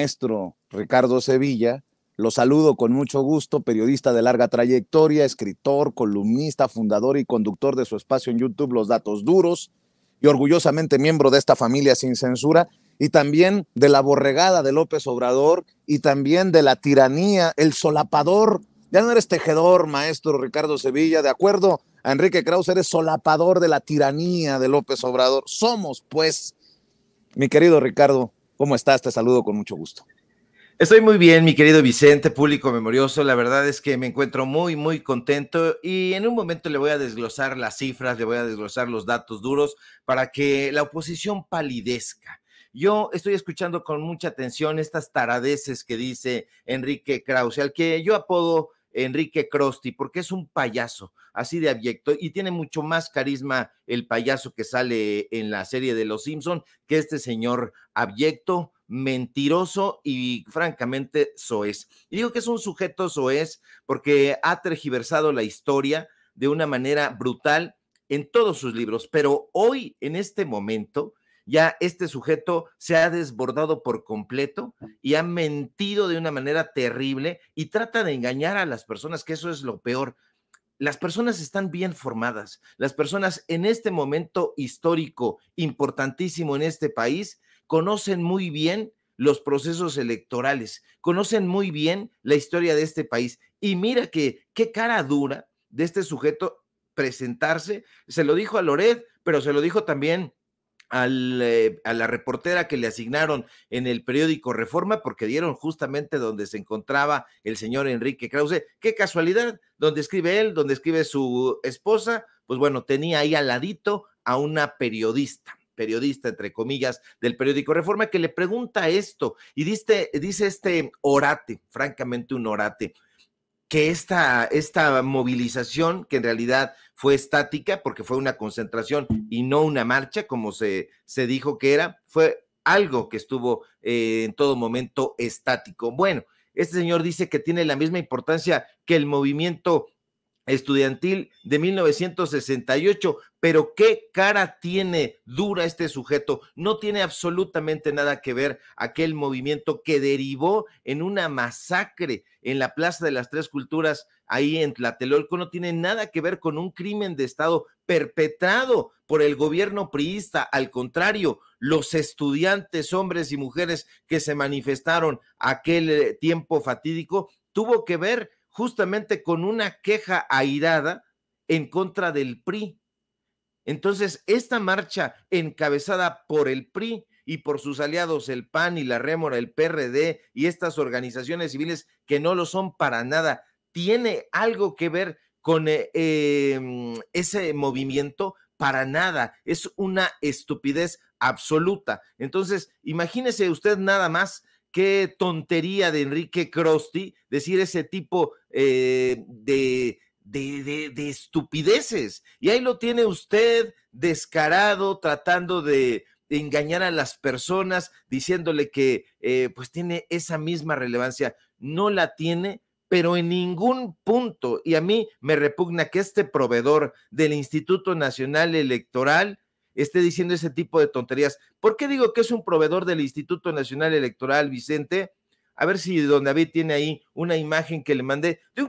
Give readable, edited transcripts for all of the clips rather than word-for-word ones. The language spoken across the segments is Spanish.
maestro Ricardo Sevilla. Lo saludo con mucho gusto, periodista de larga trayectoria, escritor, columnista, fundador y conductor de su espacio en YouTube Los Datos Duros, y orgullosamente miembro de esta familia sin censura, y también de la borregada de López Obrador, y también de la tiranía, el solapador. Ya no eres tejedor, maestro Ricardo Sevilla, de acuerdo a Enrique Krauze, eres solapador de la tiranía de López Obrador. Somos, pues, mi querido Ricardo, ¿cómo estás? Te saludo con mucho gusto. Estoy muy bien, mi querido Vicente, público memorioso. La verdad es que me encuentro muy contento y en un momento le voy a desglosar las cifras, le voy a desglosar los datos duros para que la oposición palidezca. Yo estoy escuchando con mucha atención estas taradeces que dice Enrique Krauze, al que yo apodo Enrique Krusty, porque es un payaso, así de abyecto, y tiene mucho más carisma el payaso que sale en la serie de Los Simpson que este señor abyecto, mentiroso y francamente soez. Y digo que es un sujeto soez porque ha tergiversado la historia de una manera brutal en todos sus libros, pero hoy, en este momento, ya este sujeto se ha desbordado por completo y ha mentido de una manera terrible y trata de engañar a las personas, que eso es lo peor. Las personas están bien formadas, las personas en este momento histórico importantísimo en este país conocen muy bien los procesos electorales, conocen muy bien la historia de este país y mira que qué cara dura de este sujeto presentarse, se lo dijo a Loret, pero se lo dijo también a la reportera que le asignaron en el periódico Reforma, porque dieron justamente donde se encontraba el señor Enrique Krauze. Qué casualidad, donde escribe él, donde escribe su esposa, pues bueno, tenía ahí al ladito a una periodista entre comillas, del periódico Reforma, que le pregunta esto, y dice este orate, francamente un orate, que esta movilización, que en realidad fue estática, porque fue una concentración y no una marcha, como se dijo que era, fue algo que estuvo en todo momento estático. Bueno, este señor dice que tiene la misma importancia que el movimiento estudiantil de 1968, pero qué cara tiene dura este sujeto, no tiene absolutamente nada que ver aquel movimiento que derivó en una masacre en la Plaza de las Tres Culturas, ahí en Tlatelolco, no tiene nada que ver con un crimen de Estado perpetrado por el gobierno priista, al contrario, los estudiantes, hombres y mujeres que se manifestaron aquel tiempo fatídico, tuvo que ver justamente con una queja airada en contra del PRI. Entonces, esta marcha encabezada por el PRI y por sus aliados, el PAN y la Rémora, el PRD y estas organizaciones civiles que no lo son para nada, ¿tiene algo que ver con ese movimiento? Para nada, es una estupidez absoluta. Entonces, imagínese usted nada más qué tontería de Enrique Krusty decir ese tipo de estupideces. Y ahí lo tiene usted descarado, tratando de engañar a las personas, diciéndole que pues tiene esa misma relevancia. No la tiene, pero en ningún punto. Y a mí me repugna que este proveedor del Instituto Nacional Electoral esté diciendo ese tipo de tonterías. ¿Por qué digo que es un proveedor del Instituto Nacional Electoral, Vicente? A ver si don David tiene ahí una imagen que le mandé de un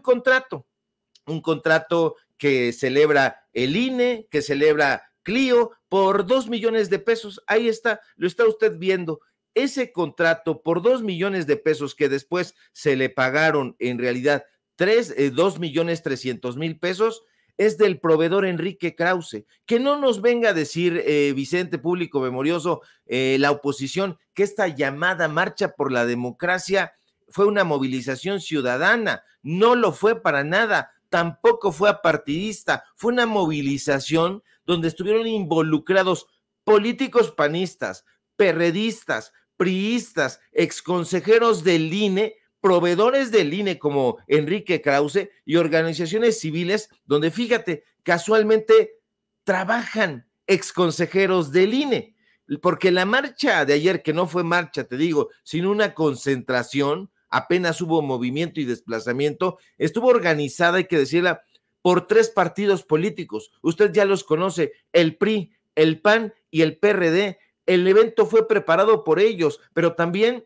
contrato que celebra el INE, que celebra Clio, por 2 millones de pesos. Ahí está, lo está usted viendo. Ese contrato por 2 millones de pesos que después se le pagaron en realidad 2 millones 300 mil pesos, es del proveedor Enrique Krauze. Que no nos venga a decir, Vicente, público memorioso, la oposición, que esta llamada marcha por la democracia fue una movilización ciudadana. No lo fue para nada, tampoco fue apartidista, fue una movilización donde estuvieron involucrados políticos panistas, perredistas, priistas, exconsejeros del INE, proveedores del INE como Enrique Krauze y organizaciones civiles donde, fíjate, casualmente trabajan exconsejeros del INE, porque la marcha de ayer, que no fue marcha, te digo, sino una concentración, apenas hubo movimiento y desplazamiento, estuvo organizada, hay que decirla, por 3 partidos políticos. Usted ya los conoce, el PRI, el PAN y el PRD. El evento fue preparado por ellos, pero también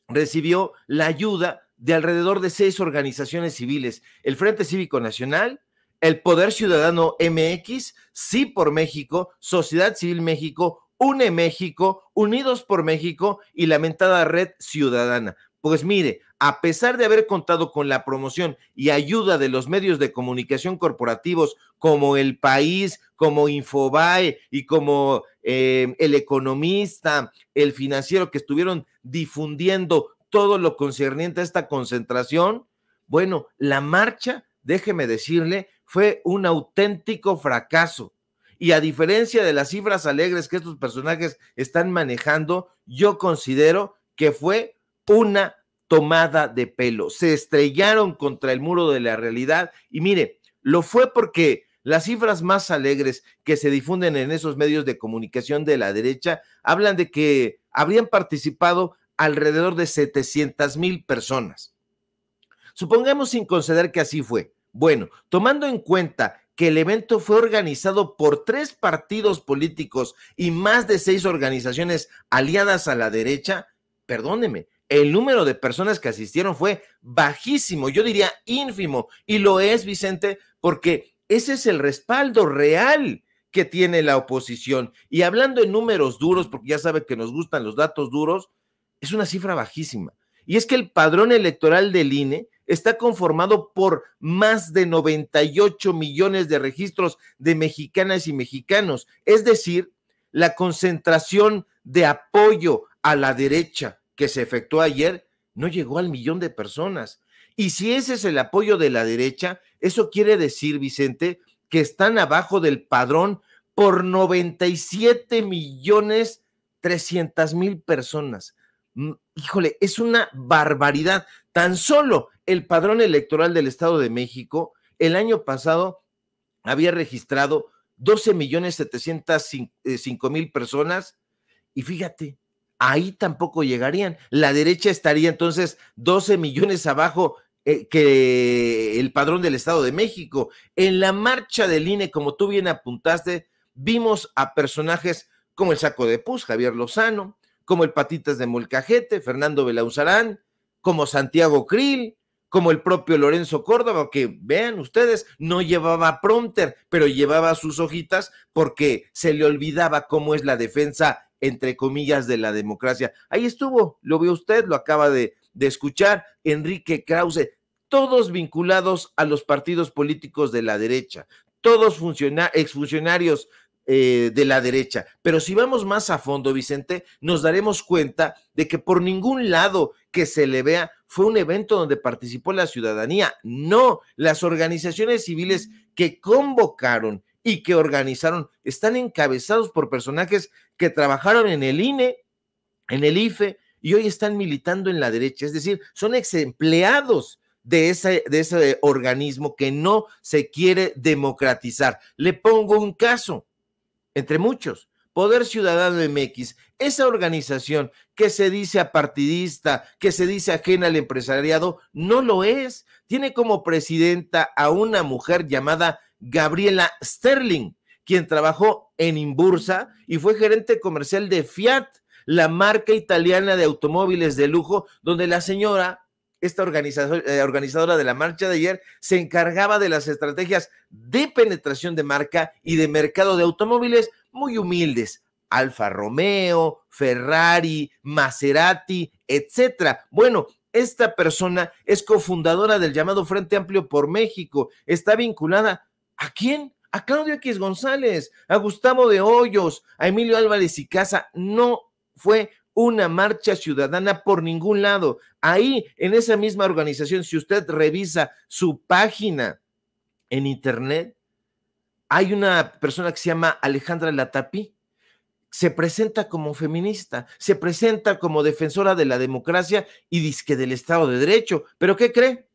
recibió la ayuda de alrededor de 6 organizaciones civiles: el Frente Cívico Nacional, el Poder Ciudadano MX, Sí por México, Sociedad Civil México, UNE México, Unidos por México y la mentada Red Ciudadana. Pues mire, a pesar de haber contado con la promoción y ayuda de los medios de comunicación corporativos como El País, como Infobae y como El Economista, El Financiero, que estuvieron difundiendo todo lo concerniente a esta concentración, bueno, la marcha, déjeme decirle, fue un auténtico fracaso. Y a diferencia de las cifras alegres que estos personajes están manejando, yo considero que fue una tomada de pelo. Se estrellaron contra el muro de la realidad y mire, lo fue porque las cifras más alegres que se difunden en esos medios de comunicación de la derecha hablan de que habrían participado alrededor de 700,000 personas. Supongamos, sin conceder que así fue. Bueno, tomando en cuenta que el evento fue organizado por 3 partidos políticos y más de 6 organizaciones aliadas a la derecha, perdóneme, el número de personas que asistieron fue bajísimo, yo diría ínfimo, y lo es, Vicente, porque ese es el respaldo real que tiene la oposición. Y hablando en números duros, porque ya sabe que nos gustan los datos duros, es una cifra bajísima. Y es que el padrón electoral del INE está conformado por más de 98 millones de registros de mexicanas y mexicanos. Es decir, la concentración de apoyo a la derecha que se efectuó ayer no llegó al 1,000,000 de personas. Y si ese es el apoyo de la derecha, eso quiere decir, Vicente, que están abajo del padrón por 97,300,000 personas. Híjole, es una barbaridad. Tan solo el padrón electoral del Estado de México el año pasado había registrado 12,705,000 personas y fíjate, ahí tampoco llegarían. La derecha estaría entonces 12 millones abajo que el padrón del Estado de México. En la marcha del INE, como tú bien apuntaste, vimos a personajes como el Saco de Pus, Javier Lozano, como el Patitas de Molcajete, Fernando Belauzarán, como Santiago Krill, como el propio Lorenzo Córdoba, que vean ustedes, no llevaba prompter, pero llevaba sus hojitas porque se le olvidaba cómo es la defensa, entre comillas, de la democracia. Ahí estuvo, lo vio usted, lo acaba de escuchar, Enrique Krause, todos vinculados a los partidos políticos de la derecha, todos exfuncionarios de la derecha. Pero si vamos más a fondo, Vicente, nos daremos cuenta de que por ningún lado que se le vea fue un evento donde participó la ciudadanía. No, las organizaciones civiles que convocaron y que organizaron están encabezados por personajes que trabajaron en el INE, en el IFE, y hoy están militando en la derecha. Es decir, son ex empleados de ese organismo que no se quiere democratizar. Le pongo un caso, entre muchos, Poder Ciudadano MX, esa organización que se dice apartidista, que se dice ajena al empresariado, no lo es. Tiene como presidenta a una mujer llamada Gabriela Sterling, quien trabajó en Inbursa y fue gerente comercial de Fiat, la marca italiana de automóviles de lujo, donde la señora, esta organizadora de la marcha de ayer, se encargaba de las estrategias de penetración de marca y de mercado de automóviles muy humildes: Alfa Romeo, Ferrari, Maserati, etcétera. Bueno, esta persona es cofundadora del llamado Frente Amplio por México. Está vinculada ¿a quién? A Claudio X González, a Gustavo de Hoyos, a Emilio Álvarez y Casa. No fue una marcha ciudadana por ningún lado. Ahí, en esa misma organización, si usted revisa su página en internet, hay una persona que se llama Alejandra Latapí. Se presenta como feminista, se presenta como defensora de la democracia y dizque del Estado de Derecho. ¿Pero qué cree?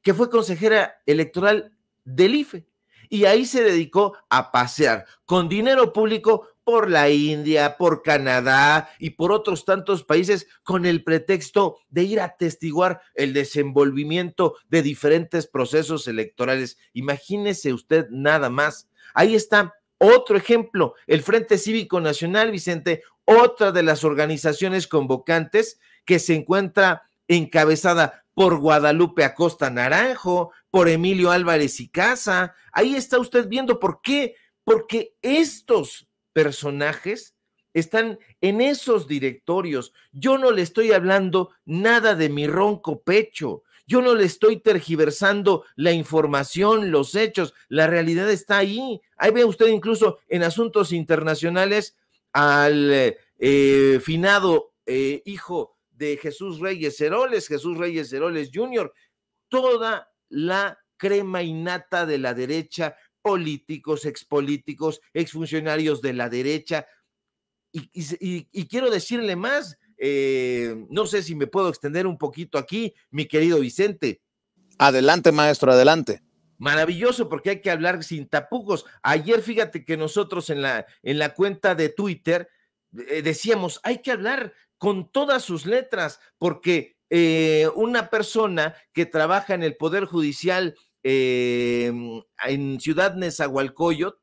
Que fue consejera electoral del IFE. Y ahí se dedicó a pasear con dinero público por la India, por Canadá y por otros tantos países con el pretexto de ir a atestiguar el desenvolvimiento de diferentes procesos electorales. Imagínese usted nada más. Ahí está otro ejemplo, el Frente Cívico Nacional, Vicente, otra de las organizaciones convocantes que se encuentra encabezada por Guadalupe Acosta Naranjo, por Emilio Álvarez y Casa. Ahí está usted viendo por qué, porque estos personajes están en esos directorios. Yo no le estoy hablando nada de mi ronco pecho. Yo no le estoy tergiversando la información, los hechos. La realidad está ahí. Ahí ve usted incluso en asuntos internacionales al finado hijo de Jesús Reyes Heroles Jr., toda la crema innata de la derecha, políticos, expolíticos, exfuncionarios de la derecha. Y quiero decirle más, no sé si me puedo extender un poquito aquí, mi querido Vicente. Adelante, maestro, adelante. Maravilloso, porque hay que hablar sin tapujos. Ayer, fíjate que nosotros en la cuenta de Twitter decíamos, hay que hablar con todas sus letras, porque una persona que trabaja en el Poder Judicial en Ciudad Nezahualcóyotl,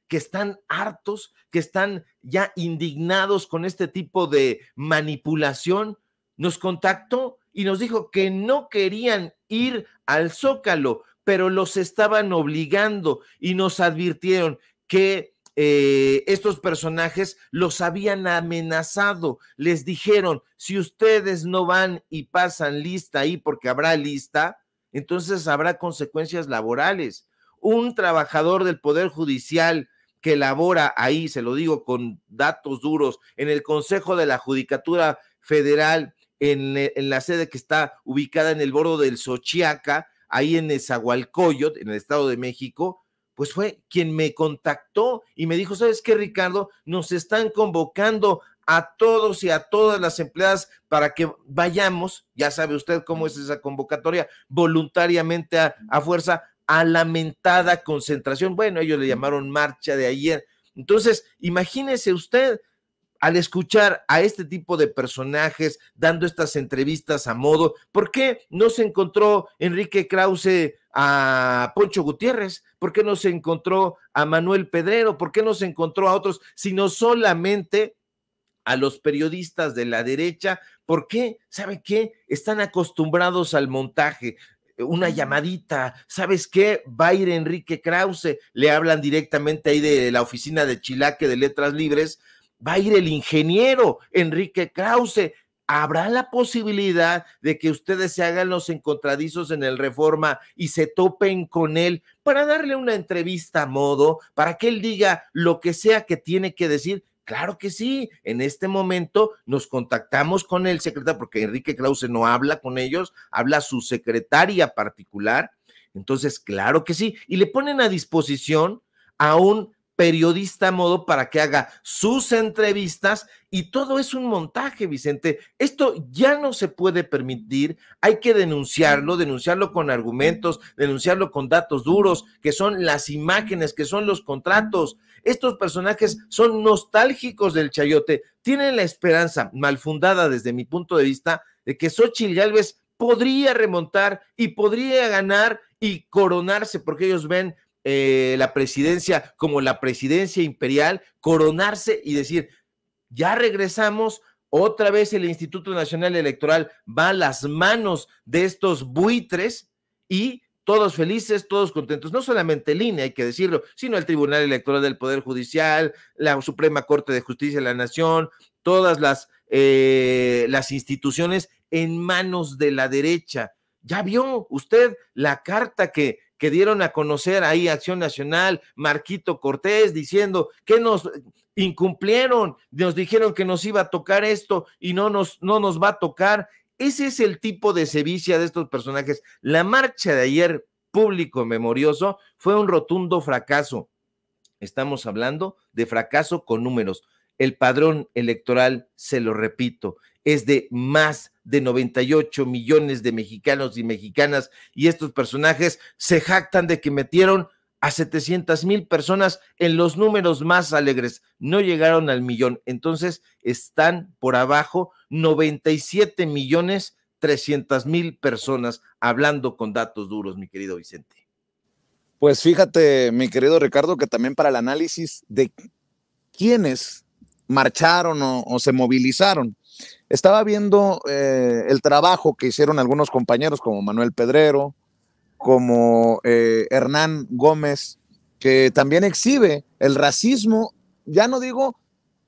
que están hartos, que están ya indignados con este tipo de manipulación, nos contactó y nos dijo que no querían ir al Zócalo, pero los estaban obligando y nos advirtieron que estos personajes los habían amenazado, les dijeron, si ustedes no van y pasan lista ahí, porque habrá lista, entonces habrá consecuencias laborales. Un trabajador del Poder Judicial que labora ahí, se lo digo con datos duros, en el Consejo de la Judicatura Federal, en la sede que está ubicada en el bordo del Xochiaca, ahí en Nezahualcóyotl, en el Estado de México, pues fue quien me contactó y me dijo, ¿sabes qué, Ricardo? Nos están convocando a todos y a todas las empleadas para que vayamos, ya sabe usted cómo es esa convocatoria, voluntariamente a fuerza, a lamentada concentración. Bueno, ellos le llamaron marcha de ayer. Entonces, imagínese usted, al escuchar a este tipo de personajes dando estas entrevistas a modo, ¿por qué no se encontró Enrique Krause a Poncho Gutiérrez? ¿Por qué no se encontró a Manuel Pedrero? ¿Por qué no se encontró a otros, sino solamente a los periodistas de la derecha? ¿Por qué? ¿Sabe qué? Están acostumbrados al montaje. Una llamadita, ¿sabes qué? Va a ir Enrique Krause, le hablan directamente ahí de la oficina de Chilaque de Letras Libres, va a ir el ingeniero Enrique Krause. ¿Habrá la posibilidad de que ustedes se hagan los encontradizos en el Reforma y se topen con él para darle una entrevista a modo, para que él diga lo que sea que tiene que decir? Claro que sí, en este momento nos contactamos con el secretario, porque Enrique Krause no habla con ellos, habla su secretaria particular, entonces claro que sí, y le ponen a disposición a un periodista a modo para que haga sus entrevistas y todo es un montaje, Vicente. Esto ya no se puede permitir, hay que denunciarlo con argumentos, denunciarlo con datos duros, que son las imágenes, que son los contratos. Estos personajes son nostálgicos del chayote, tienen la esperanza mal fundada desde mi punto de vista de que Xóchitl Gálvez podría remontar y podría ganar y coronarse, porque ellos ven la presidencia como la presidencia imperial, coronarse y decir, ya regresamos, otra vez el Instituto Nacional Electoral va a las manos de estos buitres y todos felices, todos contentos, no solamente el INE, hay que decirlo, sino el Tribunal Electoral del Poder Judicial, la Suprema Corte de Justicia de la Nación, todas las instituciones en manos de la derecha. ¿Ya vio usted la carta que dieron a conocer ahí Acción Nacional, Marquito Cortés, diciendo que nos incumplieron, nos dijeron que nos iba a tocar esto y no nos va a tocar? Ese es el tipo de sevicia de estos personajes. La marcha de ayer, público memorioso, fue un rotundo fracaso. Estamos hablando de fracaso con números. El padrón electoral, se lo repito, es de más de 98 millones de mexicanos y mexicanas, y estos personajes se jactan de que metieron a 700,000 personas en los números más alegres, no llegaron al millón, entonces están por abajo 97,300,000 personas, hablando con datos duros, mi querido Vicente. Pues fíjate, mi querido Ricardo, que también para el análisis de quiénes marcharon o se movilizaron, Estaba viendo el trabajo que hicieron algunos compañeros como Manuel Pedrero, como Hernán Gómez, que también exhibe el racismo, ya no digo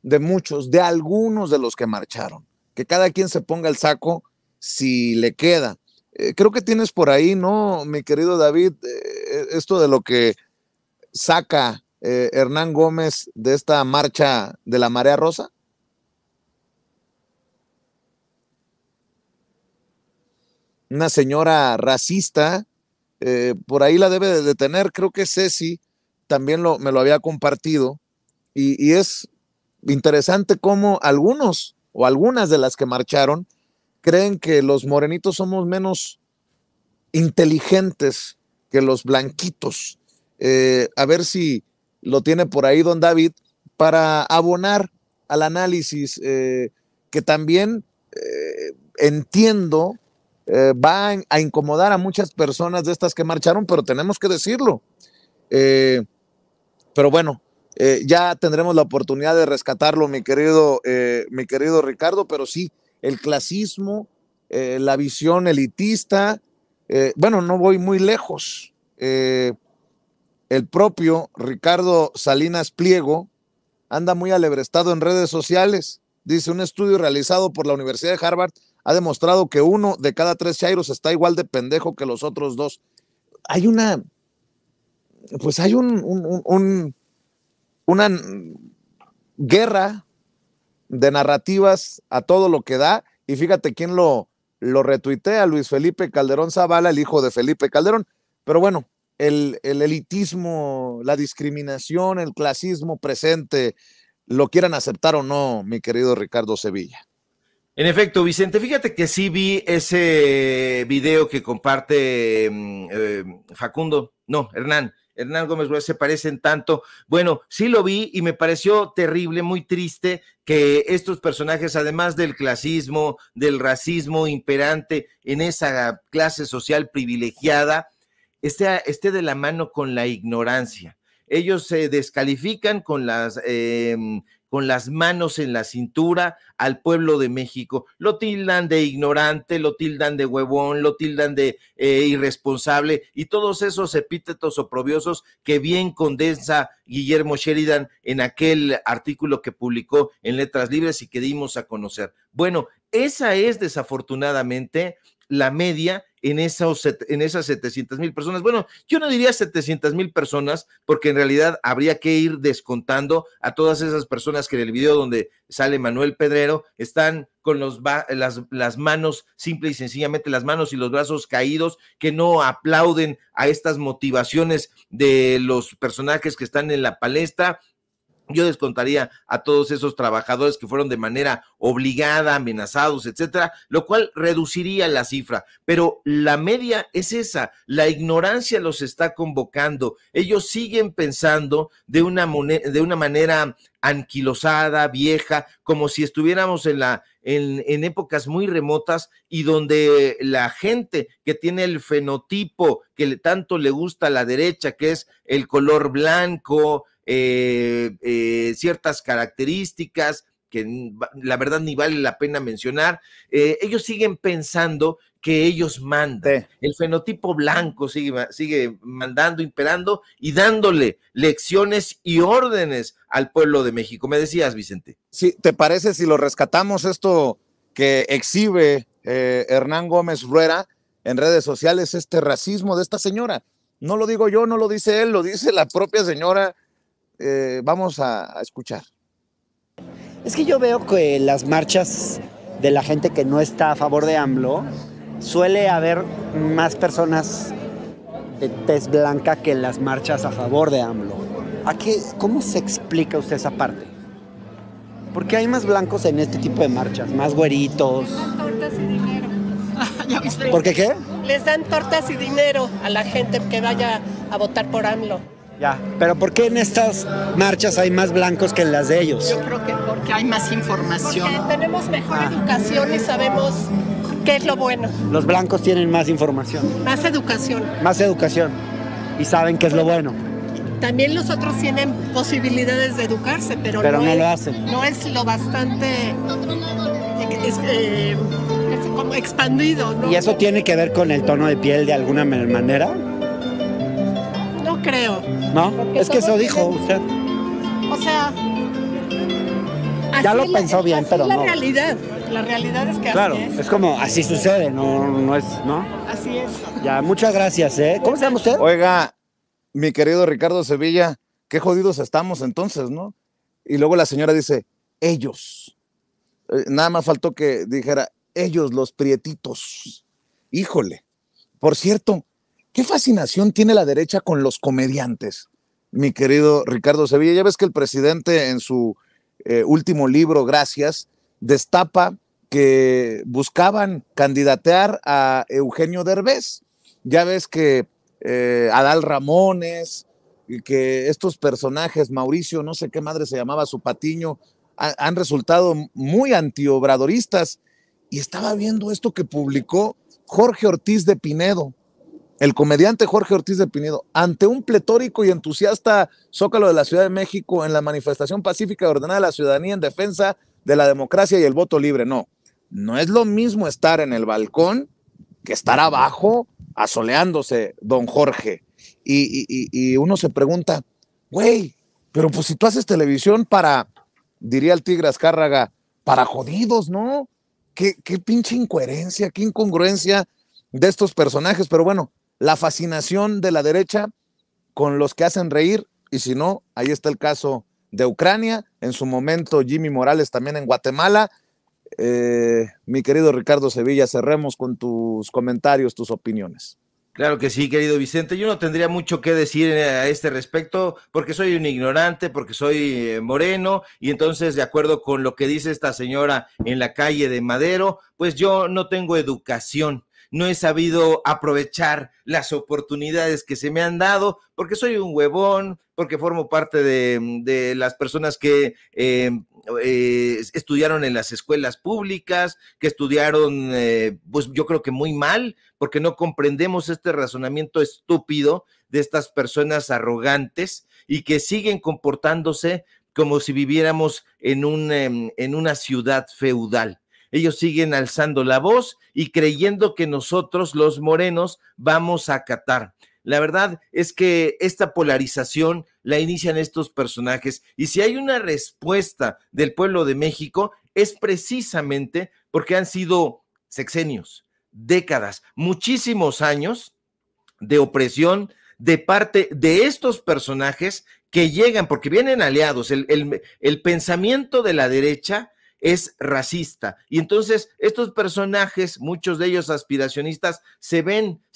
de muchos, de algunos de los que marcharon. Que cada quien se ponga el saco si le queda. Creo que tienes por ahí, ¿no, mi querido David? Esto de lo que saca Hernán Gómez de esta marcha de la Marea Rosa. Una señora racista, por ahí la debe de tener, creo que Ceci también me lo había compartido, y es interesante cómo algunos o algunas de las que marcharon creen que los morenitos somos menos inteligentes que los blanquitos. A ver si lo tiene por ahí don David para abonar al análisis que también entiendo va a incomodar a muchas personas de estas que marcharon, pero tenemos que decirlo. Pero bueno, ya tendremos la oportunidad de rescatarlo, mi querido Ricardo, pero sí, el clasismo, la visión elitista, bueno, no voy muy lejos. El propio Ricardo Salinas Pliego anda muy alebrestado en redes sociales. Dice, un estudio realizado por la Universidad de Harvard ha demostrado que 1 de cada 3 chairos está igual de pendejo que los otros 2. Hay una guerra de narrativas a todo lo que da, y fíjate quién lo retuitea, Luis Felipe Calderón Zavala, el hijo de Felipe Calderón. Pero bueno, el elitismo, la discriminación, el clasismo presente, lo quieran aceptar o no, mi querido Ricardo Sevilla. En efecto, Vicente, fíjate que sí vi ese video que comparte Hernán Gómez, se parecen tanto. Bueno, sí lo vi y me pareció terrible, muy triste que estos personajes, además del clasismo, del racismo imperante en esa clase social privilegiada, esté de la mano con la ignorancia. Ellos se descalifican con las manos en la cintura al pueblo de México. Lo tildan de ignorante, lo tildan de huevón, lo tildan de irresponsable, y todos esos epítetos oprobiosos que bien condensa Guillermo Sheridan en aquel artículo que publicó en Letras Libres y que dimos a conocer. Bueno, esa es desafortunadamente la media en esas 700,000 personas. Bueno, yo no diría 700,000 personas, porque en realidad habría que ir descontando a todas esas personas que en el video donde sale Manuel Pedrero están con las manos, simple y sencillamente las manos y los brazos caídos, que no aplauden a estas motivaciones de los personajes que están en la palestra. Yo descontaría a todos esos trabajadores que fueron de manera obligada, amenazados, etcétera, lo cual reduciría la cifra. Pero la media es esa, la ignorancia los está convocando. Ellos siguen pensando de una manera anquilosada, vieja, como si estuviéramos en épocas muy remotas, y donde la gente que tiene el fenotipo que tanto le gusta a la derecha, que es el color blanco, ciertas características que la verdad ni vale la pena mencionar, ellos siguen pensando que ellos mandan. Sí. El fenotipo blanco sigue mandando, imperando y dándole lecciones y órdenes al pueblo de México. Me decías, Vicente. Sí, ¿te parece si lo rescatamos esto que exhibe Hernán Gómez Rueda en redes sociales, este racismo de esta señora? No lo digo yo, no lo dice él, lo dice la propia señora. Vamos a escuchar. Es que yo veo que las marchas de la gente que no está a favor de AMLO, suele haber más personas de tez blanca que las marchas a favor de AMLO. ¿Cómo se explica usted esa parte? ¿Por qué hay más blancos en este tipo de marchas? Más güeritos. Les dan tortas y dinero. ¿Ya viste? ¿Por qué? Les dan tortas y dinero a la gente que vaya a votar por AMLO. Ya, pero ¿por qué en estas marchas hay más blancos que en las de ellos? Yo creo que porque hay más información. Porque tenemos mejor educación y sabemos qué es lo bueno. Los blancos tienen más información. Más educación. Más educación. Y saben qué es lo bueno. También los otros tienen posibilidades de educarse, pero no lo hacen. No es lo bastante es como expandido, ¿no? ¿Y eso tiene que ver con el tono de piel de alguna manera? No creo. ¿No? Porque Es que eso todos dijo tienen- usted. O sea... Ya así lo pensó bien, así pero la no. realidad. La realidad es que Claro, así es como así sucede, no es, ¿no? Así es. Ya, muchas gracias, ¿eh? ¿Cómo se llama usted? Oiga, mi querido Ricardo Sevilla, qué jodidos estamos entonces, ¿no? Y luego la señora dice, ellos. Nada más faltó que dijera, ellos, los prietitos. Híjole. Por cierto, ¿qué fascinación tiene la derecha con los comediantes? Mi querido Ricardo Sevilla, ya ves que el presidente en su último libro, Gracias, destapa que buscaban candidatear a Eugenio Derbez. Ya ves que Adal Ramones y que estos personajes, Mauricio, no sé qué madre se llamaba, su patiño, han resultado muy antiobradoristas. Y estaba viendo esto que publicó Jorge Ortiz de Pinedo, el comediante Jorge Ortiz de Pinedo, ante un pletórico y entusiasta Zócalo de la Ciudad de México en la manifestación pacífica y ordenada de la ciudadanía en defensa de la democracia y el voto libre. No, no es lo mismo estar en el balcón que estar abajo asoleándose, don Jorge. Y uno se pregunta, güey, pero pues si tú haces televisión para, diría el Tigre Azcárraga, para jodidos, ¿no? Qué pinche incoherencia, qué incongruencia de estos personajes, pero bueno, la fascinación de la derecha con los que hacen reír, y si no, ahí está el caso de Ucrania, en su momento Jimmy Morales también en Guatemala. Mi querido Ricardo Sevilla, cerremos con tus comentarios, tus opiniones. Claro que sí, querido Vicente. Yo no tendría mucho que decir a este respecto porque soy un ignorante, porque soy moreno y entonces de acuerdo con lo que dice esta señora en la calle de Madero, pues yo no tengo educación. No he sabido aprovechar las oportunidades que se me han dado porque soy un huevón, porque formo parte de las personas que estudiaron en las escuelas públicas, que estudiaron, pues yo creo que muy mal, porque no comprendemos este razonamiento estúpido de estas personas arrogantes y que siguen comportándose como si viviéramos en una ciudad feudal. Ellos siguen alzando la voz y creyendo que nosotros, los morenos, vamos a acatar. La verdad es que esta polarización la inician estos personajes y si hay una respuesta del pueblo de México es precisamente porque han sido sexenios, décadas, muchísimos años de opresión de parte de estos personajes que llegan, porque vienen aliados, el pensamiento de la derecha es racista. Y entonces estos personajes, muchos de ellos aspiracionistas, se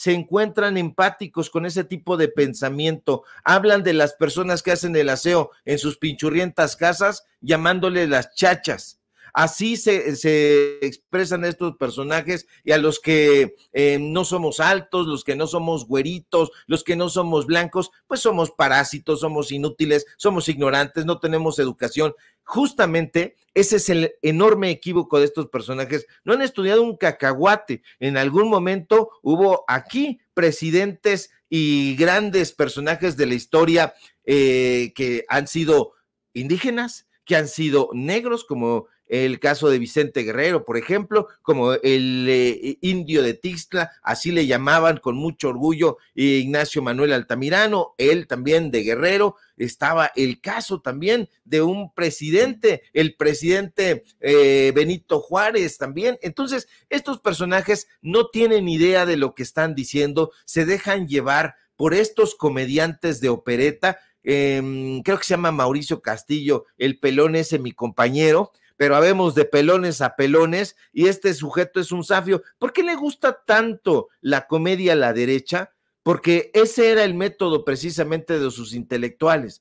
encuentran empáticos con ese tipo de pensamiento. Hablan de las personas que hacen el aseo en sus pinchurrientas casas, llamándole las chachas. Así se expresan estos personajes y a los que no somos altos, los que no somos güeritos, los que no somos blancos, pues somos parásitos, somos inútiles, somos ignorantes, no tenemos educación. Justamente ese es el enorme equívoco de estos personajes. No han estudiado un cacahuate. En algún momento hubo aquí presidentes y grandes personajes de la historia que han sido indígenas, que han sido negros, como el caso de Vicente Guerrero, por ejemplo, como el indio de Tixtla, así le llamaban con mucho orgullo Ignacio Manuel Altamirano, él también de Guerrero. Estaba el caso también de un presidente, el presidente Benito Juárez también. Entonces, estos personajes no tienen idea de lo que están diciendo, se dejan llevar por estos comediantes de opereta. Creo que se llama Mauricio Castillo, el pelón ese, mi compañero, pero habemos de pelones a pelones y este sujeto es un zafio. ¿Por qué le gusta tanto la comedia a la derecha? Porque ese era el método precisamente de sus intelectuales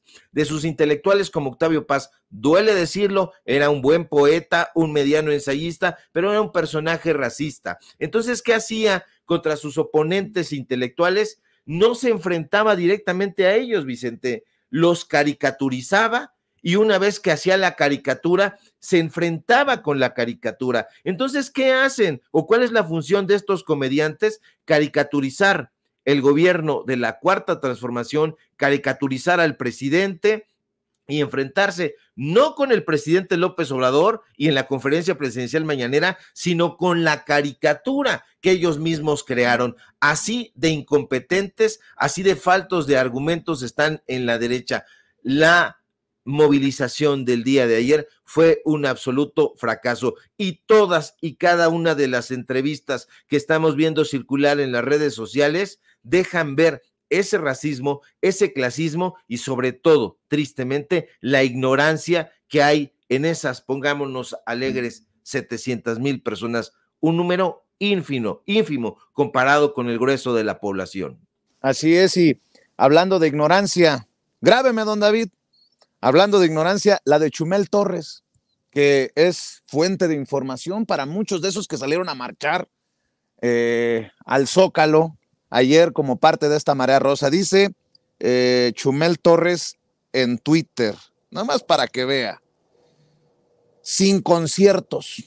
como Octavio Paz. Duele decirlo, era un buen poeta, un mediano ensayista, pero era un personaje racista. Entonces, ¿qué hacía contra sus oponentes intelectuales? No se enfrentaba directamente a ellos, Vicente, los caricaturizaba y una vez que hacía la caricatura, se enfrentaba con la caricatura. Entonces, ¿qué hacen? ¿O cuál es la función de estos comediantes? Caricaturizar el gobierno de la Cuarta Transformación, caricaturizar al presidente, y enfrentarse no con el presidente López Obrador y en la conferencia presidencial mañanera, sino con la caricatura que ellos mismos crearon. Así de incompetentes, así de faltos de argumentos están en la derecha. La movilización del día de ayer fue un absoluto fracaso y todas y cada una de las entrevistas que estamos viendo circular en las redes sociales dejan ver ese racismo, ese clasismo y sobre todo, tristemente, la ignorancia que hay en esas, pongámonos alegres, 700,000 personas, un número ínfimo comparado con el grueso de la población. Así es, y hablando de ignorancia, grábeme, don David, hablando de ignorancia, la de Chumel Torres, que es fuente de información para muchos de esos que salieron a marchar al Zócalo ayer como parte de esta marea rosa. Dice Chumel Torres en Twitter, nada más para que vea, sin conciertos,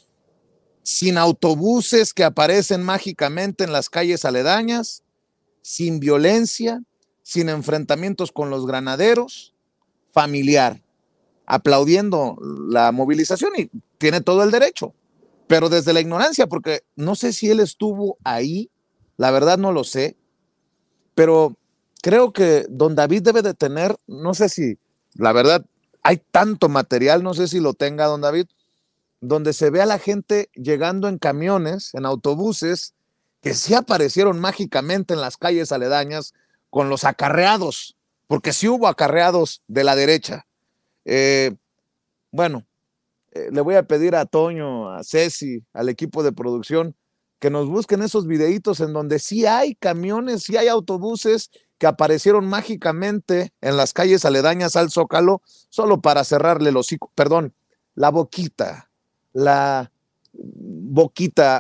sin autobuses que aparecen mágicamente en las calles aledañas, sin violencia, sin enfrentamientos con los granaderos, familiar, aplaudiendo la movilización y tiene todo el derecho, pero desde la ignorancia, porque no sé si él estuvo ahí, la verdad no lo sé, pero creo que don David debe de tener, no sé si, la verdad, hay tanto material, no sé si lo tenga don David, donde se ve a la gente llegando en camiones, en autobuses, que sí aparecieron mágicamente en las calles aledañas con los acarreados, porque sí hubo acarreados de la derecha. Bueno, le voy a pedir a Toño, a Ceci, al equipo de producción, que nos busquen esos videitos en donde sí hay camiones, sí hay autobuses que aparecieron mágicamente en las calles aledañas al Zócalo, solo para cerrarle el hocico, perdón, la boquita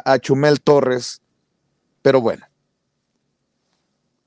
a Chumel Torres. Pero bueno,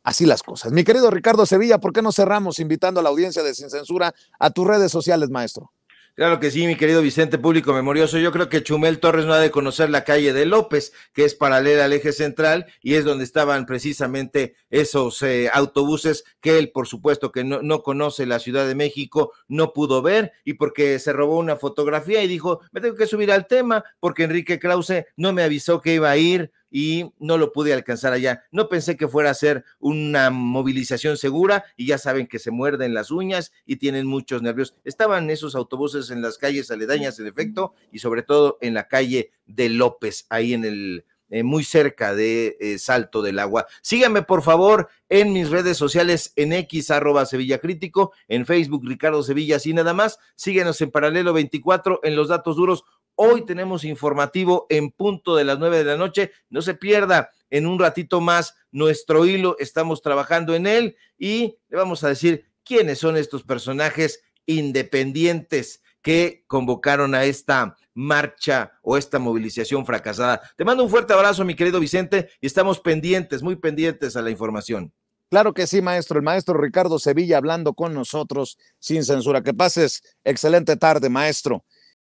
así las cosas. Mi querido Ricardo Sevilla, ¿por qué no cerramos invitando a la audiencia de Sin Censura a tus redes sociales, maestro? Claro que sí, mi querido Vicente, público memorioso. Yo creo que Chumel Torres no ha de conocer la calle de López, que es paralela al eje central y es donde estaban precisamente esos autobuses que él, por supuesto, que no conoce la Ciudad de México, no pudo ver y porque se robó una fotografía y dijo, me tengo que subir al tema porque Enrique Krause no me avisó que iba a ir y no lo pude alcanzar allá. No pensé que fuera a ser una movilización segura y ya saben que se muerden las uñas y tienen muchos nervios. Estaban esos autobuses en las calles aledañas, en efecto, y sobre todo en la calle de López, ahí en el muy cerca de Salto del Agua. Síganme, por favor, en mis redes sociales, en X, @SevillaCrítico, en Facebook, Ricardo Sevilla, así nada más. Síguenos en Paralelo 24, en Los Datos Duros. Hoy tenemos informativo en punto de las 9 de la noche. No se pierda en un ratito más nuestro hilo. Estamos trabajando en él y le vamos a decir quiénes son estos personajes independientes que convocaron a esta marcha o esta movilización fracasada. Te mando un fuerte abrazo, mi querido Vicente, y estamos pendientes, muy pendientes a la información. Claro que sí, maestro. El maestro Ricardo Sevilla hablando con nosotros sin censura. Que pases excelente tarde, maestro.